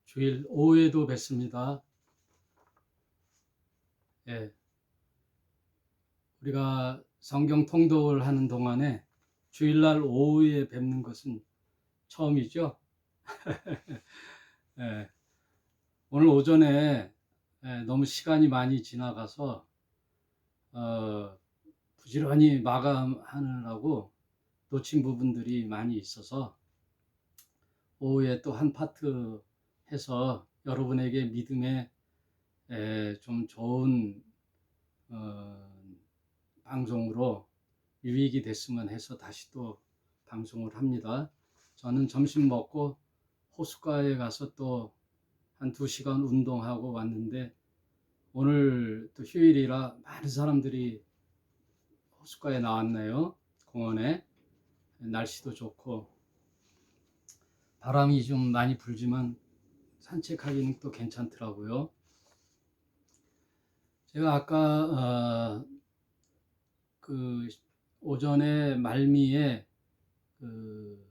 주일 오후에도 뵙습니다. 예, 우리가 성경 통독을 하는 동안에 주일날 오후에 뵙는 것은 처음이죠. 예, 오늘 오전에 너무 시간이 많이 지나가서 부지런히 마감하느라고 놓친 부분들이 많이 있어서 오후에 또 한 파트 해서 여러분에게 믿음에 좀 좋은 방송으로 유익이 됐으면 해서 다시 또 방송을 합니다. 저는 점심 먹고 호숫가에 가서 또 한 2시간 운동하고 왔는데, 오늘 또 휴일이라 많은 사람들이 호숫가에 나왔네요. 공원에. 날씨도 좋고 바람이 좀 많이 불지만 산책하기는 또 괜찮더라고요. 제가 아까 그 오전에 말미에 그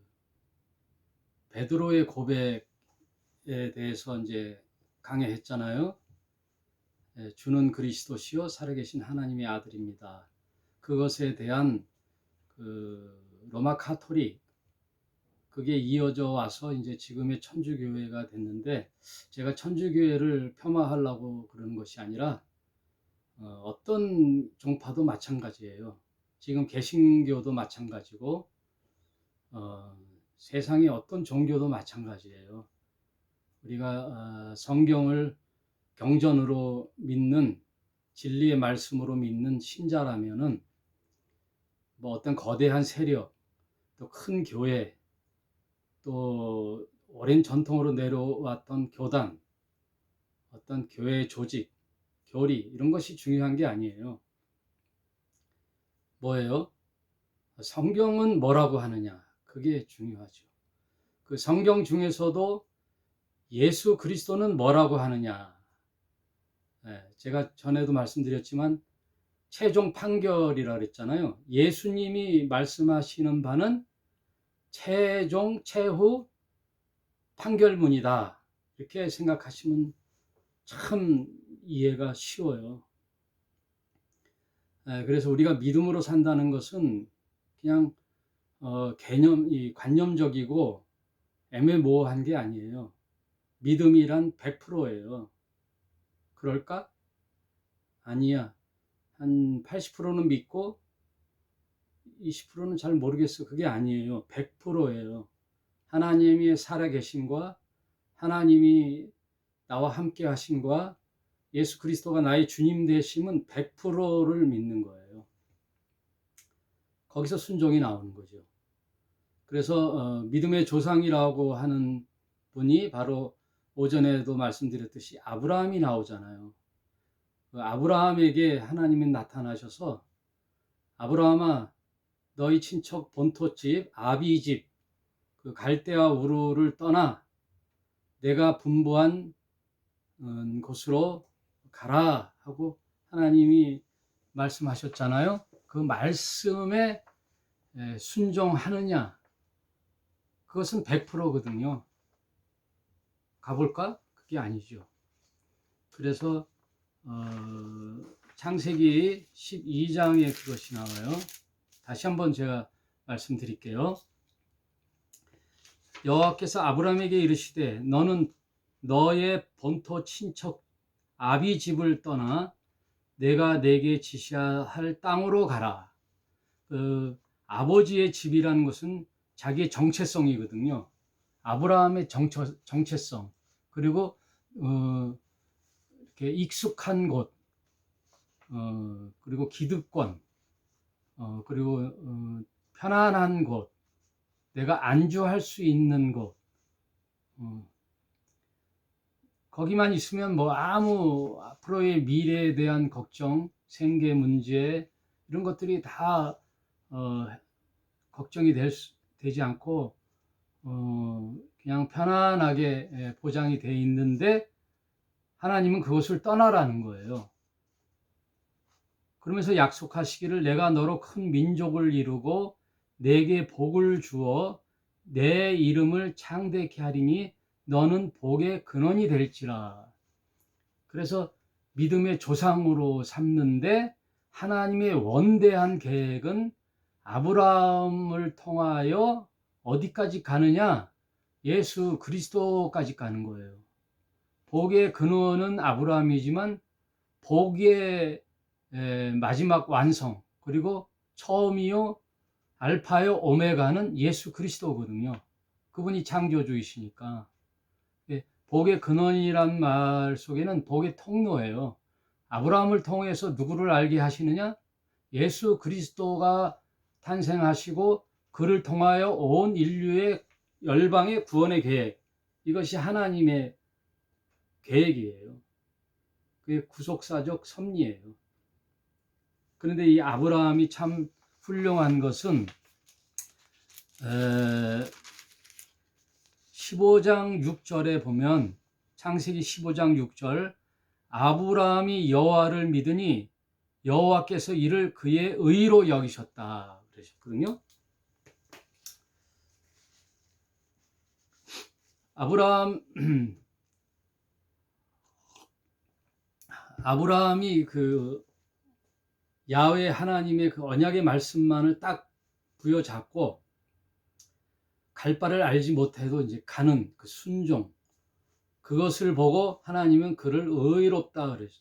베드로의 고백에 대해서 이제 강해했잖아요. 주는 그리스도시요 살아계신 하나님의 아들입니다. 그것에 대한 그 로마 카톨릭, 그게 이어져 와서 이제 지금의 천주교회가 됐는데, 제가 천주교회를 폄하하려고 그러는 것이 아니라 어떤 종파도 마찬가지예요. 지금 개신교도 마찬가지고 세상의 어떤 종교도 마찬가지예요. 우리가 성경을 경전으로 믿는, 진리의 말씀으로 믿는 신자라면은 뭐 어떤 거대한 세력, 또 큰 교회, 또 오랜 전통으로 내려왔던 교단, 어떤 교회 조직, 교리, 이런 것이 중요한 게 아니에요. 뭐예요? 성경은 뭐라고 하느냐, 그게 중요하죠. 그 성경 중에서도 예수 그리스도는 뭐라고 하느냐. 제가 전에도 말씀드렸지만 최종 판결이라 그랬잖아요. 예수님이 말씀하시는 바는 최종 최후 판결문이다, 이렇게 생각하시면 참 이해가 쉬워요. 그래서 우리가 믿음으로 산다는 것은 그냥 관념적이고 애매모호한 게 아니에요. 믿음이란 100%예요. 그럴까? 아니야. 한 80%는 믿고 20%는 잘 모르겠어. 그게 아니에요. 100%예요. 하나님이 살아계신과 하나님이 나와 함께 하신과 예수 그리스도가 나의 주님 되심은 100%를 믿는 거예요. 거기서 순종이 나오는 거죠. 그래서 믿음의 조상이라고 하는 분이 바로 오전에도 말씀드렸듯이 아브라함이 나오잖아요. 그 아브라함에게 하나님이 나타나셔서, 아브라함아, 너희 친척 본토집 아비 집 그 갈대아 우르를 떠나 내가 분부한 곳으로 가라 하고 하나님이 말씀하셨잖아요. 그 말씀에 순종하느냐, 그것은 100%거든요. 가볼까? 그게 아니죠. 그래서 창세기 12장에 그것이 나와요. 다시 한번 제가 말씀드릴게요. 여호와께서 아브라함에게 이르시되 너는 너의 본토 친척 아비 집을 떠나 내가 내게 지시할 땅으로 가라. 그 아버지의 집이라는 것은 자기의 정체성이거든요. 아브라함의 정체성, 그리고 이렇게 익숙한 곳, 그리고 기득권, 그리고 편안한 곳, 내가 안주할 수 있는 곳, 거기만 있으면 뭐 아무 앞으로의 미래에 대한 걱정, 생계 문제, 이런 것들이 다 걱정이 되지 않고 그냥 편안하게 보장이 돼 있는데, 하나님은 그것을 떠나라는 거예요. 그러면서 약속하시기를 내가 너로 큰 민족을 이루고 내게 복을 주어 내 이름을 창대케 하리니 너는 복의 근원이 될지라. 그래서 믿음의 조상으로 삼는데 하나님의 원대한 계획은 아브라함을 통하여 어디까지 가느냐? 예수 그리스도까지 가는 거예요. 복의 근원은 아브라함이지만 복의 마지막 완성, 그리고 처음이요 알파요 오메가는 예수 그리스도거든요. 그분이 창조주이시니까. 복의 근원이란 말 속에는 복의 통로예요. 아브라함을 통해서 누구를 알게 하시느냐? 예수 그리스도가 탄생하시고 그를 통하여 온 인류의 열방의 구원의 계획, 이것이 하나님의 계획이에요. 그게 구속사적 섭리예요. 그런데 이 아브라함이 참 훌륭한 것은 15장 6절에 보면, 창세기 15장 6절, 아브라함이 여호와를 믿으니 여호와께서 이를 그의 의로 여기셨다 그러셨거든요. 아브라함이 그 야훼 하나님의 그 언약의 말씀만을 딱 부여잡고 갈 바를 알지 못해도 이제 가는 그 순종, 그것을 보고 하나님은 그를 의롭다 그랬어요.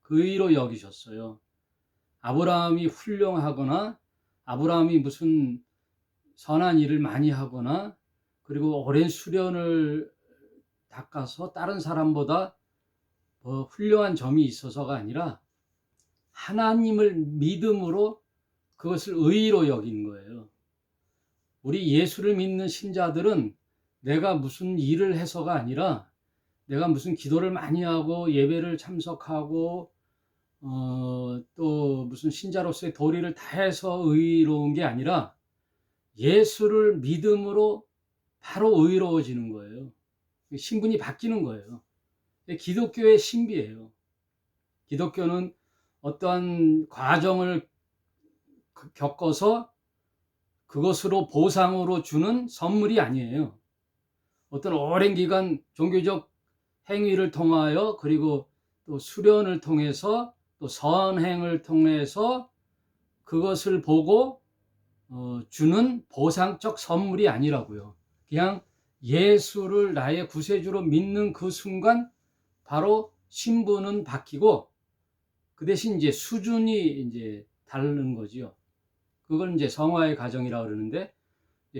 그 의로 여기셨어요. 아브라함이 훌륭하거나 아브라함이 무슨 선한 일을 많이 하거나 그리고 오랜 수련을 닦아서 다른 사람보다 훌륭한 점이 있어서가 아니라 하나님을 믿음으로 그것을 의로 여긴 거예요. 우리 예수를 믿는 신자들은 내가 무슨 일을 해서가 아니라 내가 무슨 기도를 많이 하고 예배를 참석하고 또 무슨 신자로서의 도리를 다해서 의로운 게 아니라 예수를 믿음으로 바로 의로워지는 거예요. 신분이 바뀌는 거예요. 기독교의 신비예요. 기독교는 어떠한 과정을 겪어서 그것으로 보상으로 주는 선물이 아니에요. 어떤 오랜 기간 종교적 행위를 통하여 그리고 또 수련을 통해서 또 선행을 통해서 그것을 보고 주는 보상적 선물이 아니라고요. 그냥 예수를 나의 구세주로 믿는 그 순간 바로 신분은 바뀌고 그 대신 이제 수준이 이제 다른 거지요. 그걸 이제 성화의 과정이라고 그러는데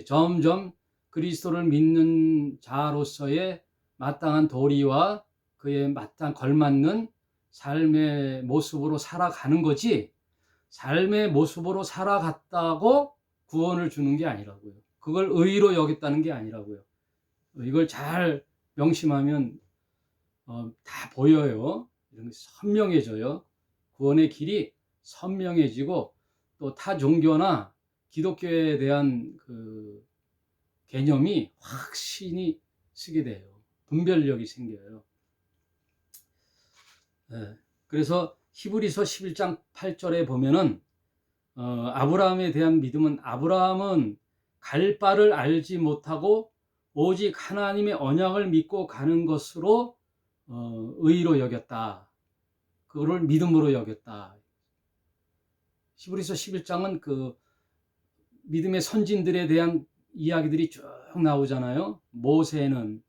점점 그리스도를 믿는 자로서의 마땅한 도리와 그에 걸맞는 삶의 모습으로 살아가는 거지, 삶의 모습으로 살아갔다고 구원을 주는 게 아니라고요. 그걸 의로 여겼다는 게 아니라고요. 이걸 잘 명심하면 다 보여요. 이런 게 선명해져요. 구원의 길이 선명해지고 또 타 종교나 기독교에 대한 그 개념이 확신이 쓰게 돼요. 분별력이 생겨요. 그래서 히브리서 11장 8절에 보면은 아브라함에 대한 믿음은, 아브라함은 갈 바를 알지 못하고 오직 하나님의 언약을 믿고 가는 것으로 의로 여겼다. 그거를 믿음으로 여겼다. 히브리서 11장은 그 믿음의 선진들에 대한 이야기들이 쭉 나오잖아요. 모세는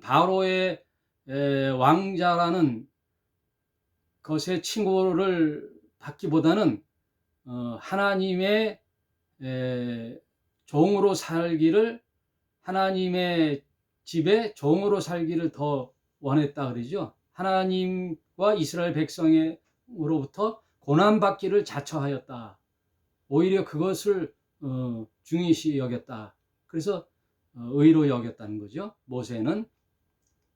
바로의 왕자라는 것의 칭호를 받기보다는 하나님의 종으로 살기를, 하나님의 집에 종으로 살기를 더 원했다 그러죠. 하나님과 이스라엘 백성으로부터 고난받기를 자처하였다. 오히려 그것을 중요시 여겼다. 그래서 의로 여겼다는 거죠. 모세는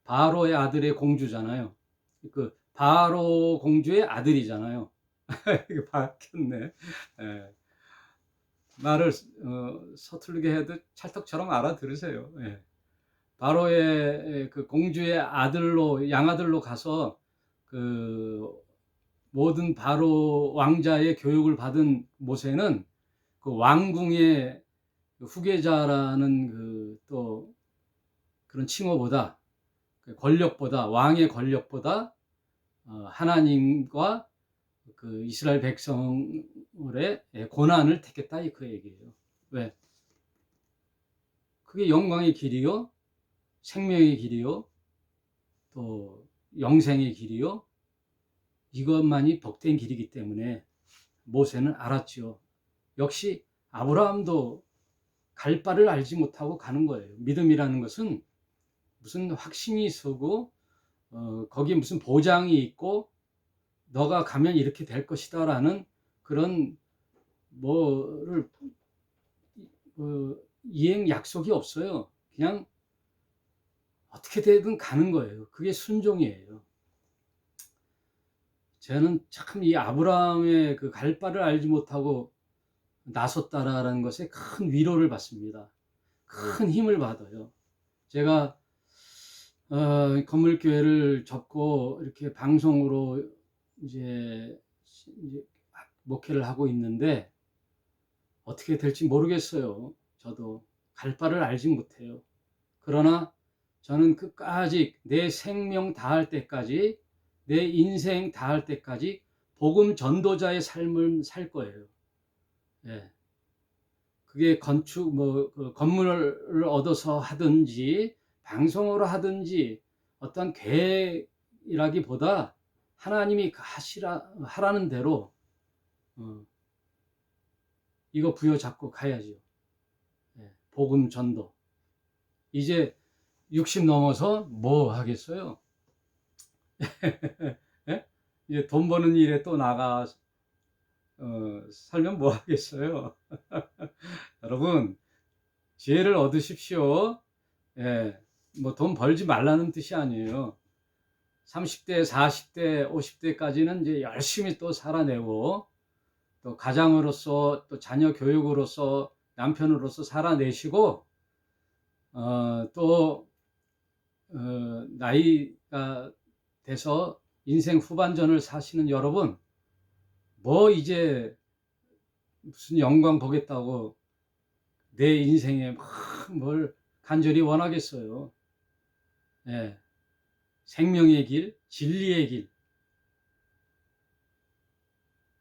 바로의 아들의 공주잖아요. 그 바로 공주의 아들이잖아요. 이게 바뀌었네. 예. 말을 서툴게 해도 찰떡처럼 알아들으세요. 예. 바로의 그 공주의 아들로, 양아들로 가서 그 모든 바로 왕자의 교육을 받은 모세는 그 왕궁의 후계자라는 그 또 그런 칭호보다, 권력보다, 왕의 권력보다 하나님과 그 이스라엘 백성의 고난을 택했다, 그 얘기예요. 왜? 그게 영광의 길이요, 생명의 길이요, 또 영생의 길이요, 이것만이 복된 길이기 때문에 모세는 알았죠. 역시 아브라함도 갈 바를 알지 못하고 가는 거예요. 믿음이라는 것은 무슨 확신이 서고 거기에 무슨 보장이 있고 너가 가면 이렇게 될 것이다 라는 그런 뭐를 이행 약속이 없어요. 그냥 어떻게 되든 가는 거예요. 그게 순종이에요. 저는 참 이 아브라함의 그 갈 바를 알지 못하고 나섰다라는 것에 큰 위로를 받습니다. 큰 힘을 받아요. 제가 건물교회를 접고 이렇게 방송으로 이제 목회를 하고 있는데 어떻게 될지 모르겠어요. 저도 갈 바를 알지 못해요. 그러나 저는 끝까지 내 생명 다할 때까지, 내 인생 다할 때까지 복음 전도자의 삶을 살 거예요. 예. 그게 건축 건물을 얻어서 하든지 방송으로 하든지 어떤 계획이라기보다 하나님이 하라는 대로 이거 부여잡고 가야죠. 예. 복음 전도. 이제 60 넘어서 뭐 하겠어요? 예? 이제 돈 버는 일에 또 나가 살면 뭐 하겠어요? 여러분, 지혜를 얻으십시오. 예, 뭐 돈 벌지 말라는 뜻이 아니에요. 30대, 40대, 50대까지는 이제 열심히 또 살아내고 또 가장으로서 또 자녀 교육으로서 남편으로서 살아내시고 또 나이가 돼서 인생 후반전을 사시는 여러분, 뭐 이제 무슨 영광 보겠다고 내 인생에 막 뭘 간절히 원하겠어요. 예. 생명의 길, 진리의 길,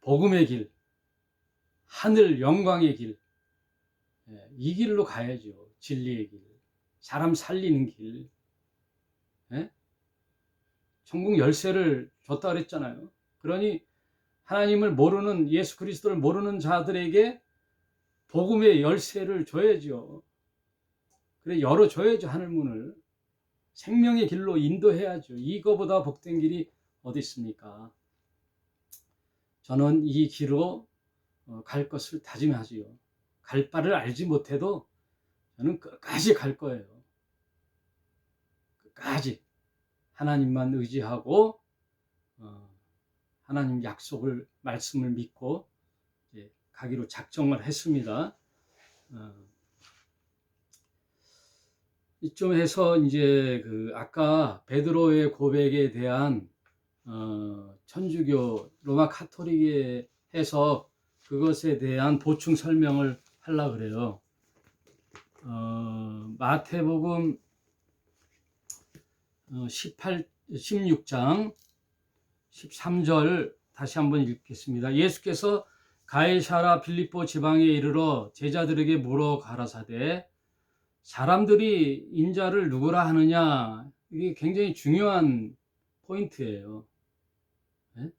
복음의 길, 하늘 영광의 길, 예. 이 길로 가야죠. 진리의 길, 사람 살리는 길. 예? 천국 열쇠를 줬다 그랬잖아요. 그러니 하나님을 모르는, 예수 그리스도를 모르는 자들에게 복음의 열쇠를 줘야죠. 그래 열어줘야죠. 하늘문을. 생명의 길로 인도해야죠. 이거보다 복된 길이 어디 있습니까? 저는 이 길로 갈 것을 다짐하지요. 갈 바를 알지 못해도 저는 끝까지 갈 거예요. 끝까지 하나님만 의지하고 하나님 약속을, 말씀을 믿고 가기로 작정을 했습니다. 이쯤 해서 이제 아까 베드로의 고백에 대한 천주교 로마 카톨릭에 해서 그것에 대한 보충 설명을 하려고 그래요. 마태복음 16장 13절 다시 한번 읽겠습니다. 예수께서 가이사라 빌립보 지방에 이르러 제자들에게 물어 가라사대 사람들이 인자를 누구라 하느냐, 이게 굉장히 중요한 포인트예요. 네?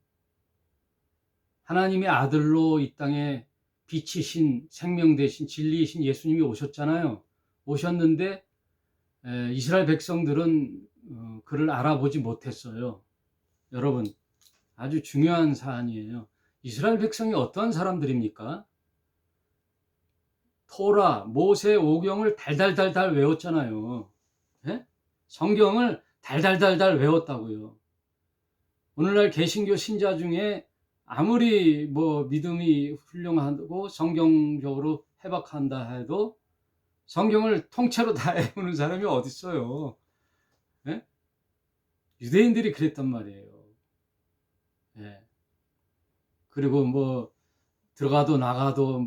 하나님의 아들로 이 땅에 빛이신, 생명 되신, 진리이신 예수님이 오셨잖아요. 오셨는데 이스라엘 백성들은 그를 알아보지 못했어요. 여러분, 아주 중요한 사안이에요. 이스라엘 백성이 어떤 사람들입니까? 토라, 모세, 오경을 달달달달 외웠잖아요. 예? 성경을 달달달달 외웠다고요. 오늘날 개신교 신자 중에 아무리 믿음이 훌륭하고 성경적으로 해박한다 해도 성경을 통째로 다 외우는 사람이 어디 있어요? 예? 유대인들이 그랬단 말이에요. 예. 그리고 들어가도 나가도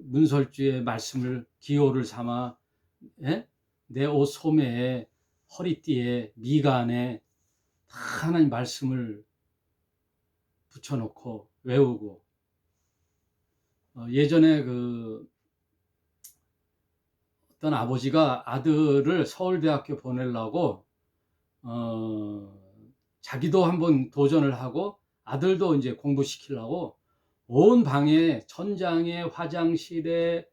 문설주의 말씀을 기호를 삼아, 예? 내 옷 소매에 허리띠에 미간에 다 하나님 말씀을 붙여놓고 외우고, 예전에 그 어떤 아버지가 아들을 서울대학교 보내려고 자기도 한번 도전을 하고 아들도 이제 공부시키려고 온 방에, 천장에, 화장실에,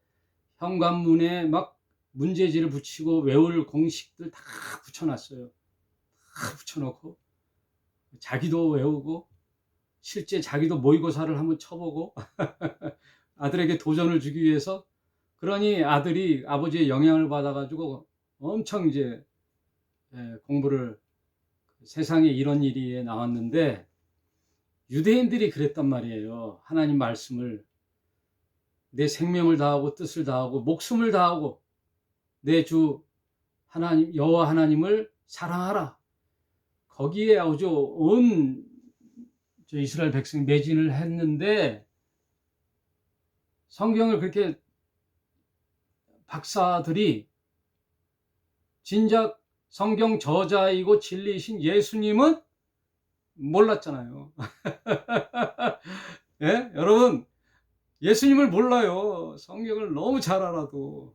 현관문에 막 문제지를 붙이고 외울 공식들 다 붙여놨어요. 다 붙여놓고 자기도 외우고 실제 자기도 모의고사를 한번 쳐보고 아들에게 도전을 주기 위해서. 그러니 아들이 아버지의 영향을 받아가지고 엄청 이제 공부를, 세상에 이런 일이 나왔는데 유대인들이 그랬단 말이에요. 하나님 말씀을 내 생명을 다하고 뜻을 다하고 목숨을 다하고 내 주 하나님 여호와 하나님을 사랑하라. 거기에 아주 온 이스라엘 백성이 매진을 했는데 성경을 그렇게 박사들이 진작 성경 저자이고 진리이신 예수님은 몰랐잖아요. 예? 여러분, 예수님을 몰라요. 성경을 너무 잘 알아도.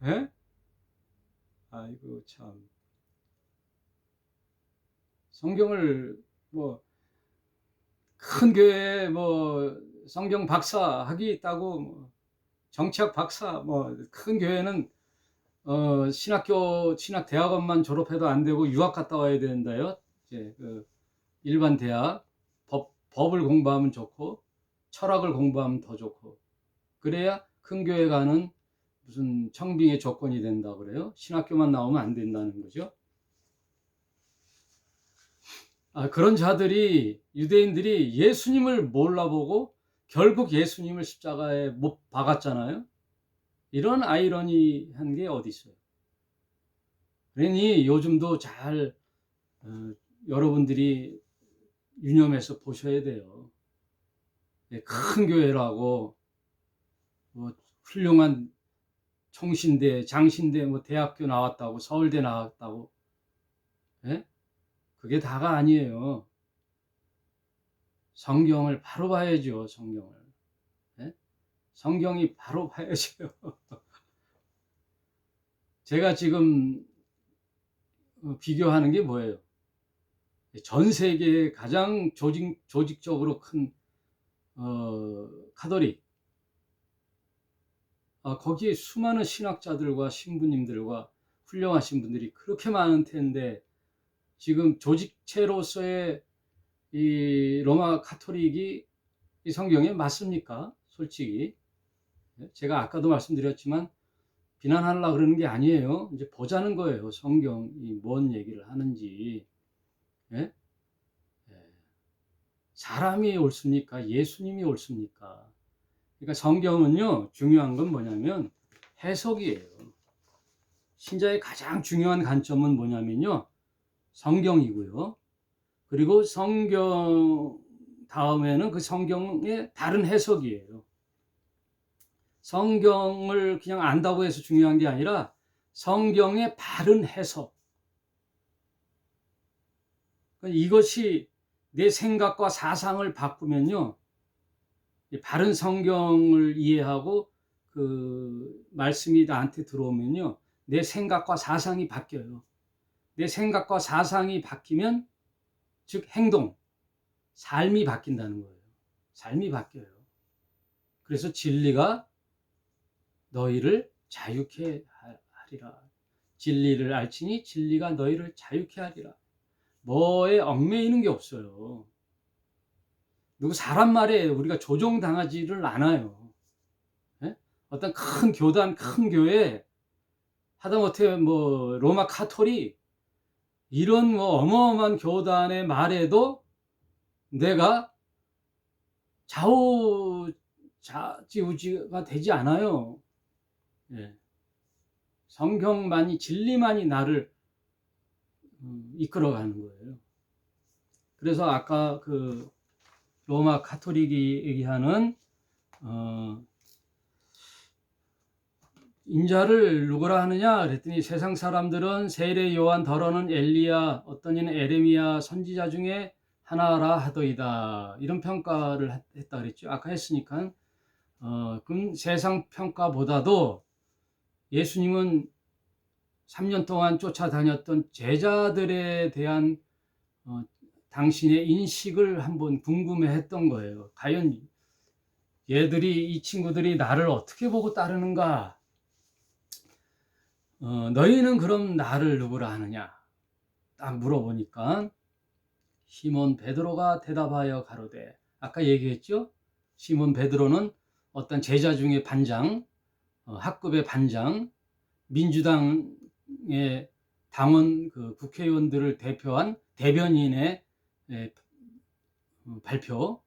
예? 아이고, 참. 성경을 뭐, 큰 교회에 뭐, 성경 박사 학위 있다고, 뭐 정치학 박사, 뭐, 큰 교회는, 신학대학원만 졸업해도 안 되고 유학 갔다 와야 된다요. 이제, 일반 대학, 법을 공부하면 좋고, 철학을 공부하면 더 좋고, 그래야 큰 교회 가는 무슨 청빙의 조건이 된다 그래요. 신학교만 나오면 안 된다는 거죠. 그런 자들이, 유대인들이 예수님을 몰라보고 결국 예수님을 십자가에 못 박았잖아요. 이런 아이러니한 게 어디 있어요. 그러니 요즘도 잘 여러분들이 유념해서 보셔야 돼요. 큰 교회라고 뭐 훌륭한 총신대, 장신대, 뭐 대학교 나왔다고, 서울대 나왔다고, 예? 그게 다가 아니에요. 성경을 바로 봐야죠. 성경을. 예? 성경이 바로 봐야죠. 제가 지금 비교하는 게 뭐예요? 전 세계에 가장 조직적으로 큰 카톨릭, 거기에 수많은 신학자들과 신부님들과 훌륭하신 분들이 그렇게 많은 텐데 지금 조직체로서의 이 로마 카톨릭이 이 성경에 맞습니까? 솔직히 제가 아까도 말씀드렸지만 비난하려고 그러는 게 아니에요. 이제 보자는 거예요. 성경이 뭔 얘기를 하는지. 예? 사람이 옳습니까? 예수님이 옳습니까? 그러니까 성경은요, 중요한 건 뭐냐면 해석이에요. 신자의 가장 중요한 관점은 뭐냐면요, 성경이고요. 그리고 성경 다음에는 그 성경의 다른 해석이에요. 성경을 그냥 안다고 해서 중요한 게 아니라 성경의 바른 해석. 이것이 내 생각과 사상을 바꾸면요, 바른 성경을 이해하고 그 말씀이 나한테 들어오면요, 내 생각과 사상이 바뀌어요. 내 생각과 사상이 바뀌면 즉 행동, 삶이 바뀐다는 거예요. 삶이 바뀌어요. 그래서 진리가 너희를 자유케 하리라. 진리를 알지니 진리가 너희를 자유케 하리라. 뭐에 얽매이는 게 없어요. 누구 사람 말에 우리가 조종당하지를 않아요. 예? 어떤 큰 교단, 큰 교회, 하다못해 뭐 로마 카톨릭, 이런 뭐 어마어마한 교단의 말에도 내가 좌지우지가 되지 않아요. 예. 성경만이, 진리만이 나를 이끌어가는 거예요. 그래서 아까 그 로마 카톨릭이 얘기하는 인자를 누구라 하느냐 그랬더니 세상 사람들은 세례 요한 더러는 엘리야 어떤 이는 에레미야 선지자 중에 하나라 하더이다. 이런 평가를 했다 그랬죠. 아까 했으니까. 그럼 세상 평가보다도 예수님은 3년 동안 쫓아다녔던 제자들에 대한 당신의 인식을 한번 궁금해했던 거예요. 과연 이 친구들이 나를 어떻게 보고 따르는가? 너희는 그럼 나를 누구라 하느냐? 딱 물어보니까 시몬 베드로가 대답하여 가로되, 아까 얘기했죠? 시몬 베드로는 어떤 제자 중에 반장, 학급의 반장, 민주당의 당원 국회의원들을 대표한 대변인의 발표,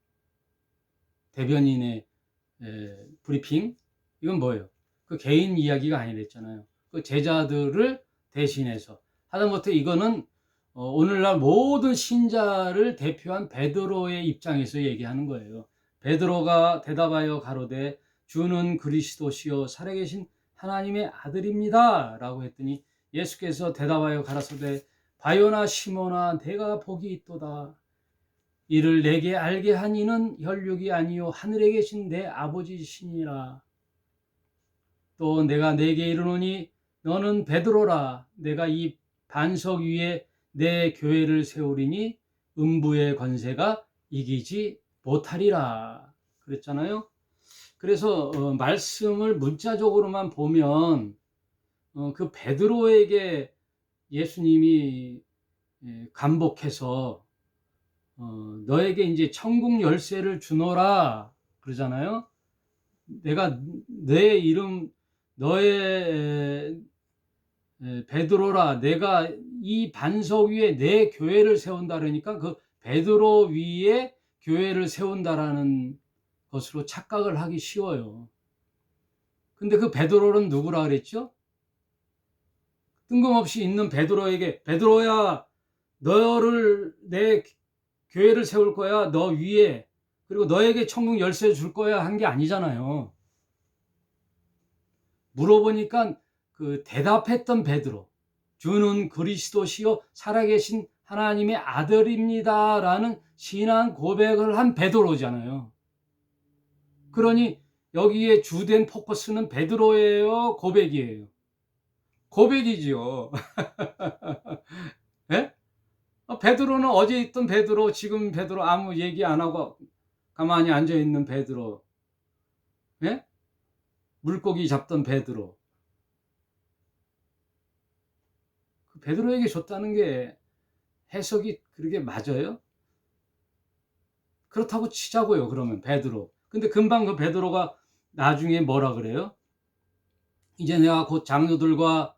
대변인의 브리핑, 이건 뭐예요? 그 개인 이야기가 아니랬잖아요. 그 제자들을 대신해서 하다못해 이거는 오늘날 모든 신자를 대표한 베드로의 입장에서 얘기하는 거예요. 베드로가 대답하여 가로되 주는 그리스도시요 살아계신 하나님의 아들입니다 라고 했더니 예수께서 대답하여 가라사대 바요나 시몬아 내가 복이 있도다. 이를 내게 알게 한 이는 혈육이 아니요 하늘에 계신 내 아버지시니라. 또 내가 내게 이르노니 너는 베드로라. 내가 이 반석 위에 내 교회를 세우리니 음부의 권세가 이기지 못하리라. 그랬잖아요. 그래서 말씀을 문자적으로만 보면 그 베드로에게 예수님이 간복해서 너에게 이제 천국 열쇠를 주노라 그러잖아요. 내가 내 이름 너의 베드로라 내가 이 반석 위에 내 교회를 세운다 그러니까 그 베드로 위에 교회를 세운다라는 것으로 착각을 하기 쉬워요. 근데 그 베드로는 누구라 그랬죠? 뜬금없이 있는 베드로에게 베드로야 너를 내 교회를 세울 거야 너 위에 그리고 너에게 천국 열쇠 줄 거야 한 게 아니잖아요. 물어보니까 그 대답했던 베드로 주는 그리스도시요 살아계신 하나님의 아들입니다 라는 신앙 고백을 한 베드로잖아요. 그러니 여기에 주된 포커스는 베드로예요 고백이에요? 고백이지요. 예? 베드로는 어제 있던 베드로 지금 베드로 아무 얘기 안 하고 가만히 앉아있는 베드로, 예? 물고기 잡던 베드로, 그 베드로에게 줬다는 게 해석이 그렇게 맞아요? 그렇다고 치자고요. 그러면 베드로. 근데 금방 그 베드로가 나중에 뭐라 그래요? 이제 내가 곧 장로들과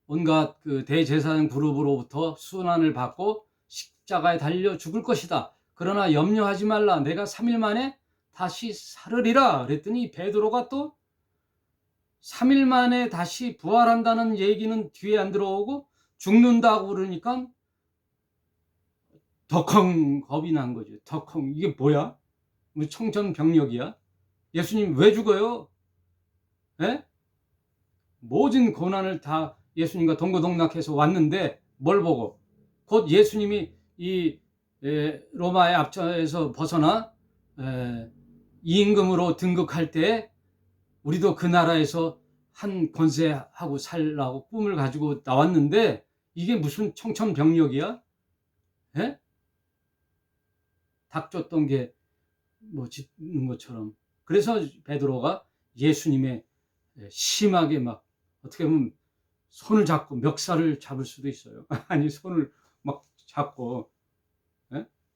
온갖 그 대제사장 그룹으로부터 순환을 받고 십자가에 달려 죽을 것이다. 그러나 염려하지 말라. 내가 3일 만에 다시 살으리라. 그랬더니 베드로가 또 3일 만에 다시 부활한다는 얘기는 뒤에 안 들어오고 죽는다고 그러니까 덕컹 겁이 난 거죠. 덕컹. 이게 뭐야? 청천벽력이야? 예수님 왜 죽어요? 에? 모든 고난을 다 예수님과 동고동락해서 왔는데 뭘 보고 곧 예수님이 이 로마의 압제에서 벗어나 임금으로 등극할 때 우리도 그 나라에서 한 권세하고 살라고 꿈을 가지고 나왔는데 이게 무슨 청천벽력이야? 에? 닭 쫓던 게 뭐 짖는 것처럼. 그래서 베드로가 예수님의 심하게 막 어떻게 보면 손을 잡고 멱살을 잡을 수도 있어요. 아니 손을 막 잡고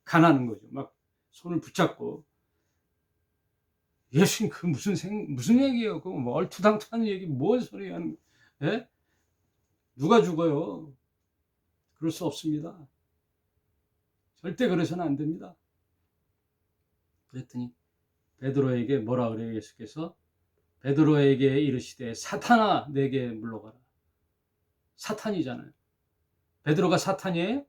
가나는 거죠. 막 손을 붙잡고 예수님 그 무슨 얘기예요? 그 뭐 얼토당토하는 얘기 뭔 소리 하는 예? 누가 죽어요? 그럴 수 없습니다. 절대 그러서는 안 됩니다. 그랬더니 베드로에게 뭐라 그래요? 예수께서 베드로에게 이르시되 사탄아 내게 물러가라. 사탄이잖아요. 베드로가 사탄이에요?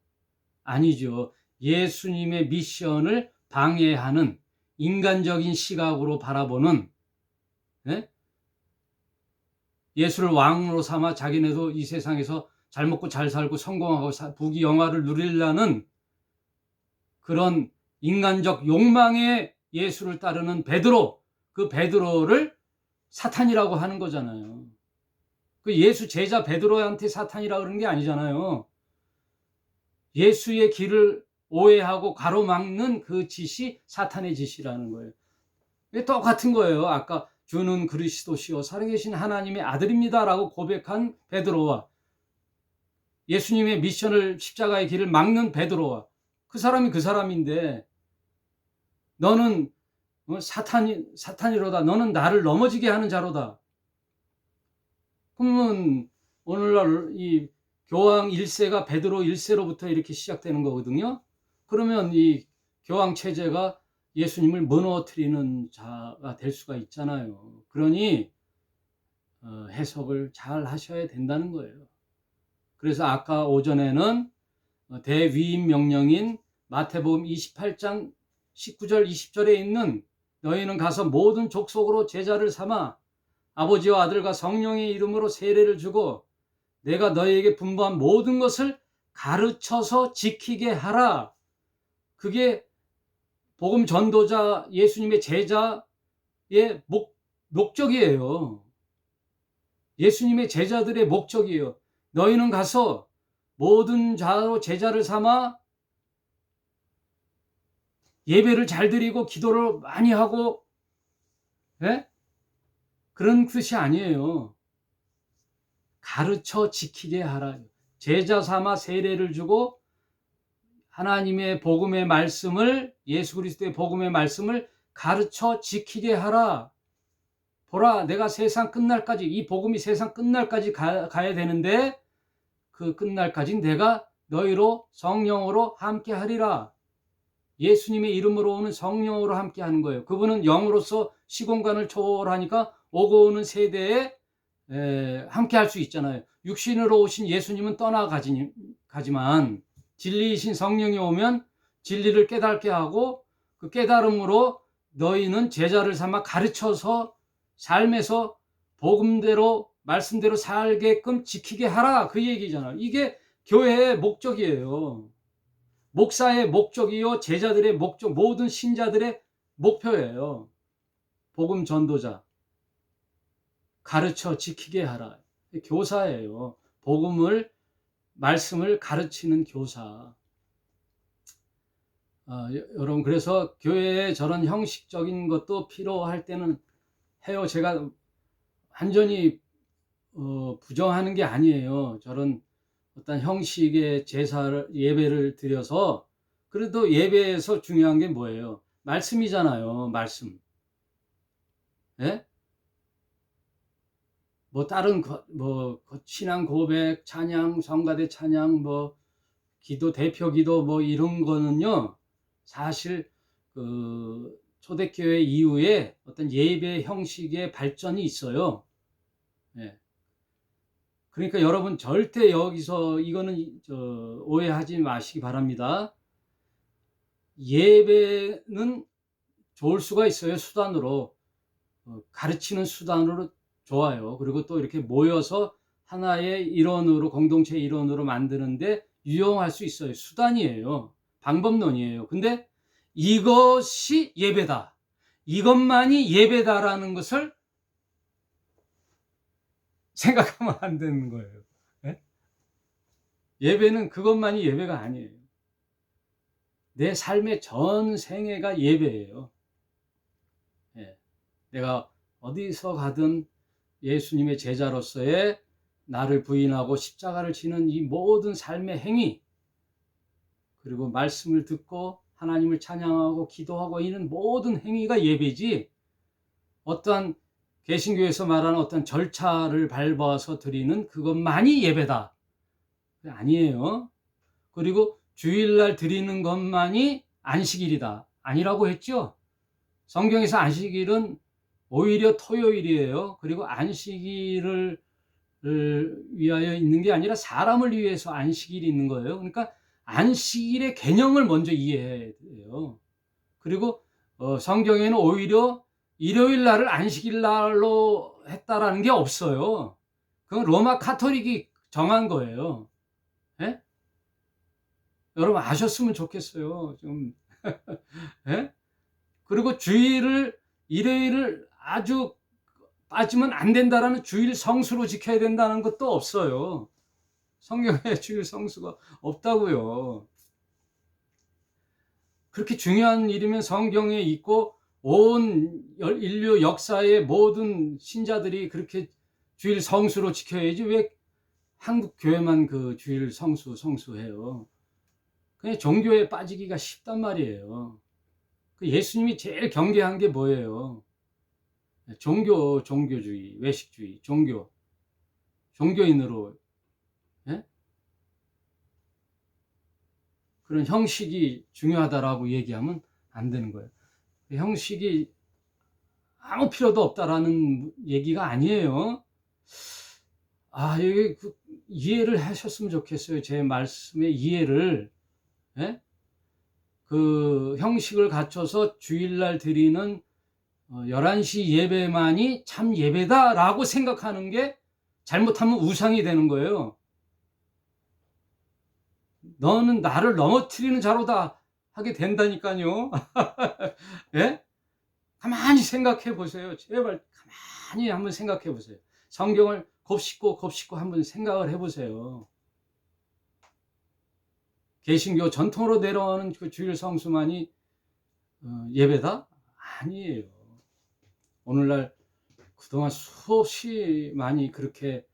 아니죠. 예수님의 미션을 방해하는 인간적인 시각으로 바라보는 예수를 왕으로 삼아 자기네도 이 세상에서 잘 먹고 잘 살고 성공하고 부귀영화를 누리려는 그런 인간적 욕망에 예수를 따르는 베드로, 그 베드로를 사탄이라고 하는 거잖아요. 그 예수 제자 베드로한테 사탄이라고 그러는 게 아니잖아요. 예수의 길을 오해하고 가로막는 그 짓이 사탄의 짓이라는 거예요. 똑같은 거예요. 아까 주는 그리스도시요 살아계신 하나님의 아들입니다라고 고백한 베드로와 예수님의 미션을 십자가의 길을 막는 베드로와 그 사람이 그 사람인데 너는 사탄이로다. 너는 나를 넘어지게 하는 자로다. 그러면 오늘날 이 교황 1세가 베드로 1세로부터 이렇게 시작되는 거거든요. 그러면 이 교황 체제가 예수님을 무너뜨리는 자가 될 수가 있잖아요. 그러니 해석을 잘 하셔야 된다는 거예요. 그래서 아까 오전에는 대위임 명령인 마태복음 28장 19절 20절에 있는 너희는 가서 모든 족속으로 제자를 삼아 아버지와 아들과 성령의 이름으로 세례를 주고 내가 너희에게 분부한 모든 것을 가르쳐서 지키게 하라. 그게 복음 전도자 예수님의 제자의 목적이에요. 예수님의 제자들의 목적이에요. 너희는 가서 모든 자로 제자를 삼아 예배를 잘 드리고 기도를 많이 하고 그런 뜻이 아니에요. 가르쳐 지키게 하라. 제자 삼아 세례를 주고 하나님의 복음의 말씀을 예수 그리스도의 복음의 말씀을 가르쳐 지키게 하라. 보라 내가 세상 끝날까지 이 복음이 세상 끝날까지 가야 되는데 그 끝날까지 내가 너희로 성령으로 함께 하리라. 예수님의 이름으로 오는 성령으로 함께 하는 거예요. 그분은 영으로서 시공간을 초월하니까 오고 오는 세대에 함께 할 수 있잖아요. 육신으로 오신 예수님은 떠나가지만 진리이신 성령이 오면 진리를 깨닫게 하고 그 깨달음으로 너희는 제자를 삼아 가르쳐서 삶에서 복음대로 말씀대로 살게끔 지키게 하라 그 얘기잖아요. 이게 교회의 목적이에요. 목사의 목적이요 제자들의 목적, 모든 신자들의 목표예요. 복음 전도자 가르쳐 지키게 하라. 교사예요. 복음을 말씀을 가르치는 교사. 여러분 그래서 교회에 저런 형식적인 것도 필요할 때는 해요. 제가 완전히 부정하는 게 아니에요. 저런 어떤 형식의 제사를 예배를 드려서 그래도 예배에서 중요한 게 뭐예요? 말씀이잖아요. 말씀. 예? 뭐 다른 뭐 신앙 고백, 찬양, 성가대 찬양, 뭐 기도 대표 기도 뭐 이런 거는요. 사실 그 초대교회 이후에 어떤 예배 형식의 발전이 있어요. 예. 그러니까 여러분 절대 여기서 이거는 오해하지 마시기 바랍니다. 예배는 좋을 수가 있어요. 수단으로 가르치는 수단으로 좋아요. 그리고 또 이렇게 모여서 하나의 일원으로 공동체 일원으로 만드는데 유용할 수 있어요. 수단이에요. 방법론이에요. 근데 이것이 예배다. 이것만이 예배다라는 것을 생각하면 안 되는 거예요. 네? 예배는 그것만이 예배가 아니에요. 내 삶의 전 생애가 예배예요. 네. 내가 어디서 가든 예수님의 제자로서의 나를 부인하고 십자가를 지는 이 모든 삶의 행위, 그리고 말씀을 듣고 하나님을 찬양하고 기도하고 이런 모든 행위가 예배지, 어떠한 개신교에서 말하는 어떤 절차를 밟아서 드리는 그것만이 예배다. 아니에요. 그리고 주일날 드리는 것만이 안식일이다. 아니라고 했죠. 성경에서 안식일은 오히려 토요일이에요. 그리고 안식일을 위하여 있는 게 아니라 사람을 위해서 안식일이 있는 거예요. 그러니까 안식일의 개념을 먼저 이해해야 돼요. 그리고 성경에는 오히려 일요일 날을 안식일 날로 했다라는 게 없어요. 그건 로마 카톨릭이 정한 거예요. 예? 여러분 아셨으면 좋겠어요. 좀. 예? 그리고 주일을 일요일을 아주 빠지면 안 된다라는 주일 성수로 지켜야 된다는 것도 없어요. 성경에 주일 성수가 없다고요. 그렇게 중요한 일이면 성경에 있고 온 인류 역사의 모든 신자들이 그렇게 주일 성수로 지켜야지 왜 한국 교회만 그 주일 성수해요. 그냥 종교에 빠지기가 쉽단 말이에요. 그 예수님이 제일 경계한 게 뭐예요? 종교주의, 외식주의, 종교인으로, 예? 그런 형식이 중요하다라고 얘기하면 안 되는 거예요. 형식이 아무 필요도 없다라는 얘기가 아니에요. 여기 이해를 하셨으면 좋겠어요. 제 말씀의 이해를. 예? 그 형식을 갖춰서 주일날 드리는 11시 예배만이 참 예배다라고 생각하는 게 잘못하면 우상이 되는 거예요. 너는 나를 넘어뜨리는 자로다 하게 된다니까요. 예? 가만히 생각해 보세요. 제발 가만히 한번 생각해 보세요. 성경을 곱씹고 한번 생각을 해 보세요. 개신교 전통으로 내려오는 그 주일 성수만이 예배다? 아니에요. 오늘날 그동안 수없이 많이 그렇게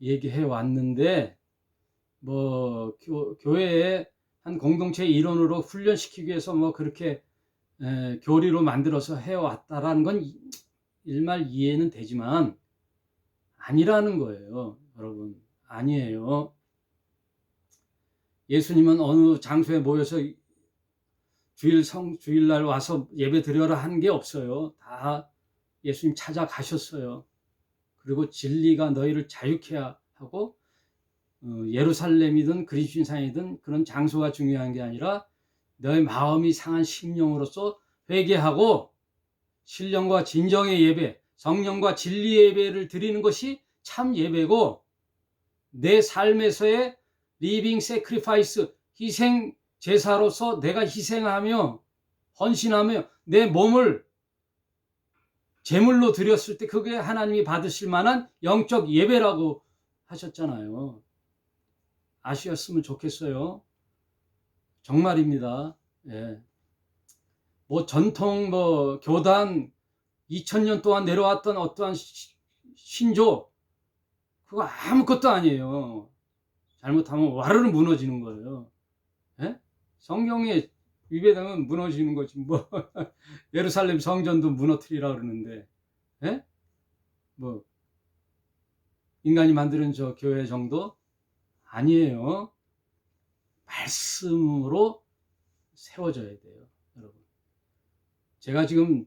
얘기해 왔는데 뭐 교회의 한 공동체 일원으로 훈련시키기 위해서 뭐 그렇게 교리로 만들어서 해왔다라는 건 일말 이해는 되지만 아니라는 거예요. 여러분 아니에요. 예수님은 어느 장소에 모여서 주일날 와서 예배 드려라 한 게 없어요. 다 예수님 찾아가셨어요. 그리고 진리가 너희를 자유케 하고 예루살렘이든 그리스도인상이든 그런 장소가 중요한 게 아니라 너희 마음이 상한 심령으로서 회개하고 신령과 진정의 예배, 성령과 진리의 예배를 드리는 것이 참 예배고 내 삶에서의 리빙 세크리파이스, 희생 제사로서 내가 희생하며 헌신하며 내 몸을 제물로 드렸을 때 그게 하나님이 받으실 만한 영적 예배라고 하셨잖아요. 아시었으면 좋겠어요. 정말입니다. 예. 뭐 전통 교단 2000년 동안 내려왔던 어떠한 신조 그거 아무것도 아니에요. 잘못하면 와르르 무너지는 거예요. 예? 성경에 위배되면 무너지는 거지 뭐 예루살렘 성전도 무너뜨리라 그러는데 예? 뭐 인간이 만드는 저 교회 정도 아니에요. 말씀으로 세워져야 돼요, 여러분. 제가 지금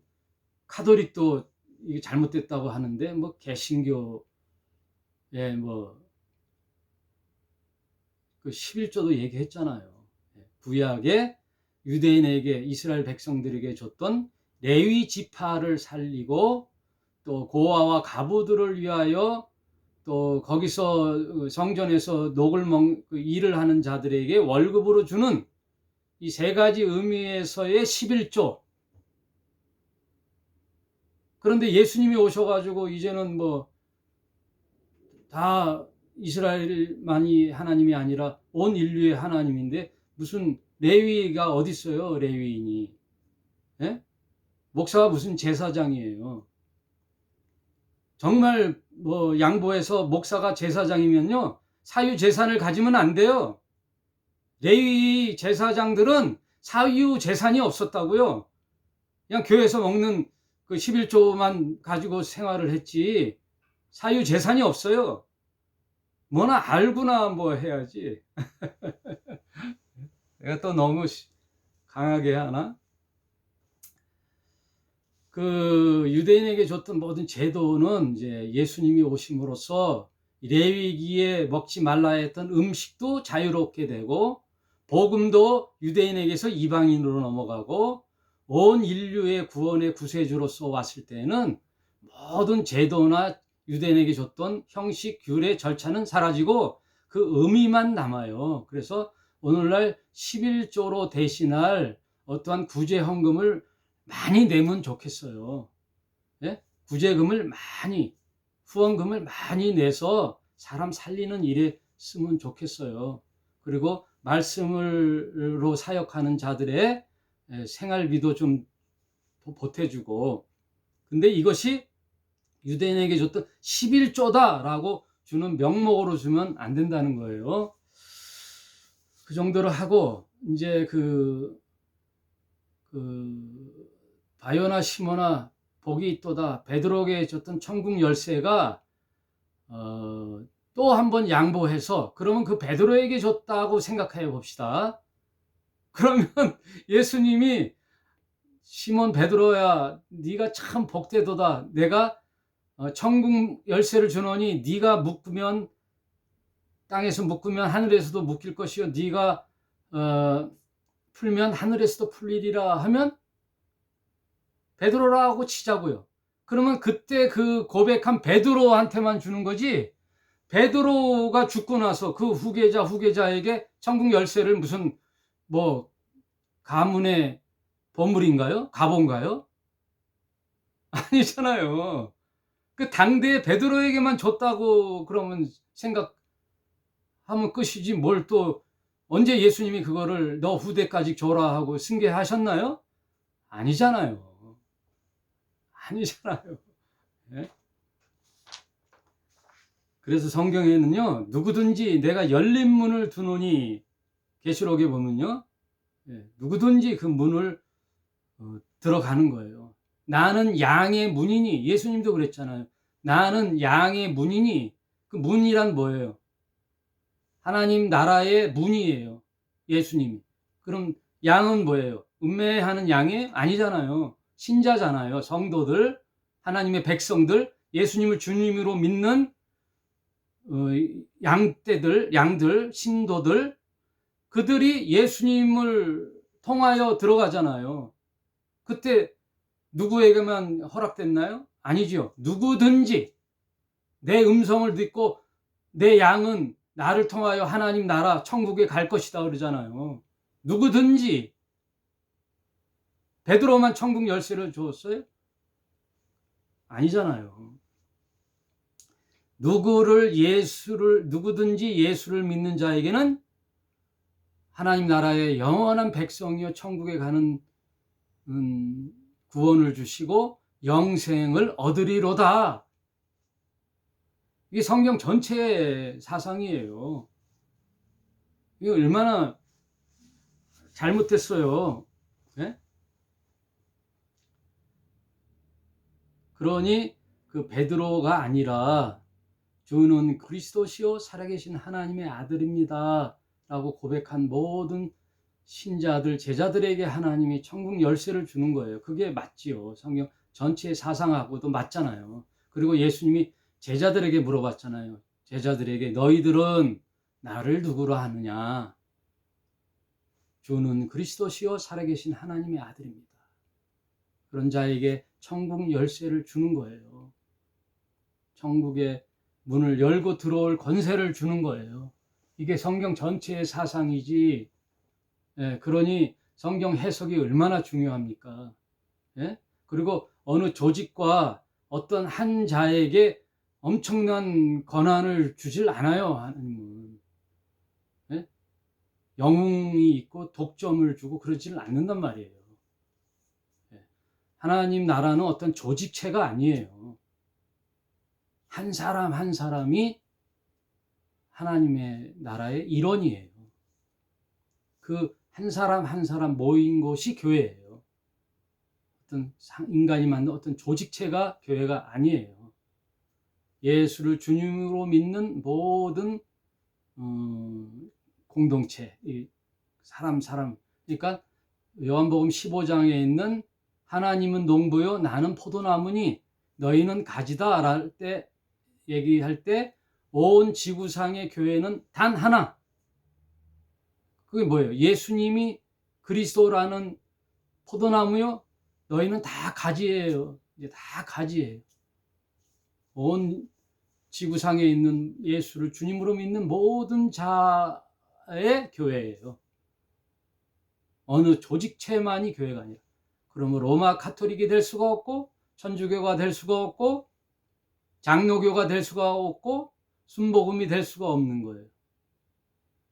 카톨릭도 이게 잘못됐다고 하는데 뭐 개신교에 그 11조도 얘기했잖아요. 구약에 유대인에게 이스라엘 백성들에게 줬던 레위 지파를 살리고 또 고아와 가부들을 위하여 또 거기서 성전에서 일을 하는 자들에게 월급으로 주는 이 세 가지 의미에서의 11조. 그런데 예수님이 오셔가지고 이제는 다 이스라엘만이 하나님이 아니라 온 인류의 하나님인데 무슨 레위가 어디 있어요? 레위인이. 예? 목사가 무슨 제사장이에요. 정말 양보해서 목사가 제사장이면요 사유 재산을 가지면 안 돼요. 레위 제사장들은 사유 재산이 없었다고요. 그냥 교회에서 먹는 그 11조만 가지고 생활을 했지 사유 재산이 없어요. 뭐나 알고나 해야지. 내가 또 너무 강하게 하나? 그 유대인에게 줬던 모든 제도는 이제 예수님이 오심으로써 레위기에 먹지 말라 했던 음식도 자유롭게 되고 복음도 유대인에게서 이방인으로 넘어가고 온 인류의 구원의 구세주로서 왔을 때는 모든 제도나 유대인에게 줬던 형식, 규례, 절차는 사라지고 그 의미만 남아요. 그래서 오늘날 11조로 대신할 어떠한 구제 헌금을 많이 내면 좋겠어요. 예? 구제금을 많이, 후원금을 많이 내서 사람 살리는 일에 쓰면 좋겠어요. 그리고 말씀으로 사역하는 자들의 생활비도 좀 보태주고. 근데 이것이 유대인에게 줬던 11조다라고 주는 명목으로 주면 안 된다는 거예요. 그 정도로 하고, 이제 바요나 시모나 복이 있도다 베드로에게 줬던 천국 열쇠가 또 한 번 양보해서, 그러면 그 베드로에게 줬다고 생각해 봅시다. 그러면 예수님이 시몬 베드로야, 네가 참 복되도다. 내가 천국 열쇠를 주노니 네가 묶으면 땅에서 묶으면 하늘에서도 묶일 것이요 네가 풀면 하늘에서도 풀리리라 하면 베드로라고 치자고요. 그러면 그때 그 고백한 베드로한테만 주는 거지, 베드로가 죽고 나서 그 후계자에게 천국 열쇠를 무슨 뭐 가문의 보물인가요? 가본가요? 아니잖아요. 그 당대에 베드로에게만 줬다고 그러면 생각하면 끝이지, 뭘 또 언제 예수님이 그거를 너 후대까지 줘라 하고 승계하셨나요? 아니잖아요. 아니잖아요. 예? 그래서 성경에는요, 누구든지 내가 열린 문을 두노니, 계시록에 보면요, 누구든지 그 문을 들어가는 거예요. 나는 양의 문이니, 예수님도 그랬잖아요. 나는 양의 문이니. 그 문이란 뭐예요? 하나님 나라의 문이에요. 예수님이. 그럼 양은 뭐예요? 음매하는 양이 아니잖아요. 신자잖아요. 성도들, 하나님의 백성들, 예수님을 주님으로 믿는 양들, 신도들, 그들이 예수님을 통하여 들어가잖아요. 그때 누구에게만 허락됐나요? 아니죠. 누구든지 내 음성을 듣고 내 양은 나를 통하여 하나님 나라 천국에 갈 것이다 그러잖아요. 누구든지. 베드로만 천국 열쇠를 주었어요? 아니잖아요. 누구든지 예수를 믿는 자에게는 하나님 나라의 영원한 백성이요 천국에 가는 구원을 주시고 영생을 얻으리로다. 이게 성경 전체의 사상이에요. 이거 얼마나 잘못됐어요. 네? 그러니 그 베드로가 아니라 주는 그리스도시요 살아계신 하나님의 아들입니다 라고 고백한 모든 신자들, 제자들에게 하나님이 천국 열쇠를 주는 거예요. 그게 맞지요. 성경 전체의 사상하고도 맞잖아요. 그리고 예수님이 제자들에게 물어봤잖아요. 제자들에게 너희들은 나를 누구로 하느냐? 주는 그리스도시요 살아계신 하나님의 아들입니다. 그런 자에게 천국 열쇠를 주는 거예요. 천국의 문을 열고 들어올 권세를 주는 거예요. 이게 성경 전체의 사상이지. 그러니 성경 해석이 얼마나 중요합니까? 그리고 어느 조직과 어떤 한 자에게 엄청난 권한을 주질 않아요. 하나님은 영웅이 있고 독점을 주고 그러지를 않는단 말이에요. 하나님 나라는 어떤 조직체가 아니에요. 한 사람 한 사람이 하나님의 나라의 일원이에요. 그 한 사람 한 사람 모인 곳이 교회예요. 어떤 인간이 만든 어떤 조직체가 교회가 아니에요. 예수를 주님으로 믿는 모든 공동체, 사람. 그러니까 요한복음 15장에 있는 하나님은 농부요 나는 포도나무니 너희는 가지다 랄 때 얘기할 때 온 지구상의 교회는 단 하나. 그게 뭐예요? 예수님이 그리스도라는 포도나무요 너희는 다 가지예요. 이제 다 가지예요. 온 지구상에 있는 예수를 주님으로 믿는 모든 자의 교회예요. 어느 조직체만이 교회가 아니라. 그러면 로마 가톨릭이 될 수가 없고, 천주교가 될 수가 없고, 장로교가 될 수가 없고, 순복음이 될 수가 없는 거예요.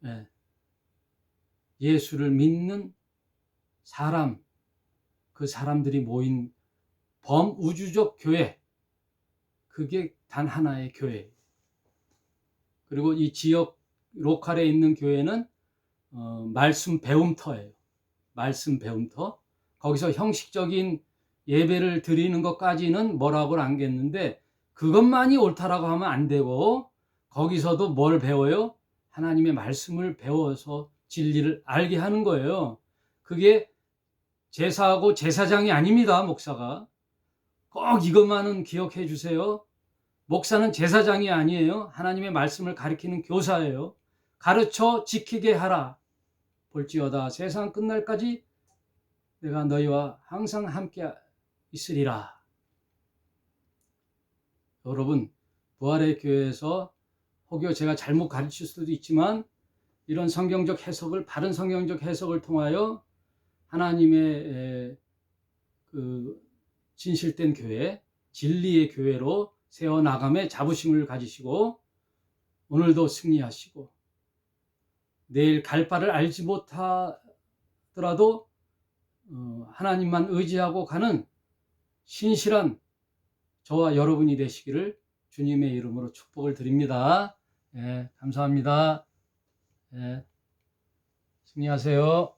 네. 예수를 믿는 사람, 그 사람들이 모인 범우주적 교회, 그게 단 하나의 교회예요. 그리고 이 지역 로컬에 있는 교회는 말씀 배움터예요. 말씀 배움터. 거기서 형식적인 예배를 드리는 것까지는 뭐라고 안겠는데, 그것만이 옳다라고 하면 안 되고, 거기서도 뭘 배워요? 하나님의 말씀을 배워서 진리를 알게 하는 거예요. 그게 제사하고 제사장이 아닙니다. 목사가. 꼭 이것만은 기억해 주세요. 목사는 제사장이 아니에요. 하나님의 말씀을 가르치는 교사예요. 가르쳐 지키게 하라. 볼지어다 세상 끝날까지 내가 너희와 항상 함께 있으리라. 여러분, 부활의 교회에서 혹여 제가 잘못 가르칠 수도 있지만, 이런 성경적 해석을, 바른 성경적 해석을 통하여 하나님의 그 진실된 교회, 진리의 교회로 세워나감에 자부심을 가지시고, 오늘도 승리하시고, 내일 갈 바를 알지 못하더라도 하나님만 의지하고 가는 신실한 저와 여러분이 되시기를 주님의 이름으로 축복을 드립니다. 예, 감사합니다. 예, 승리하세요.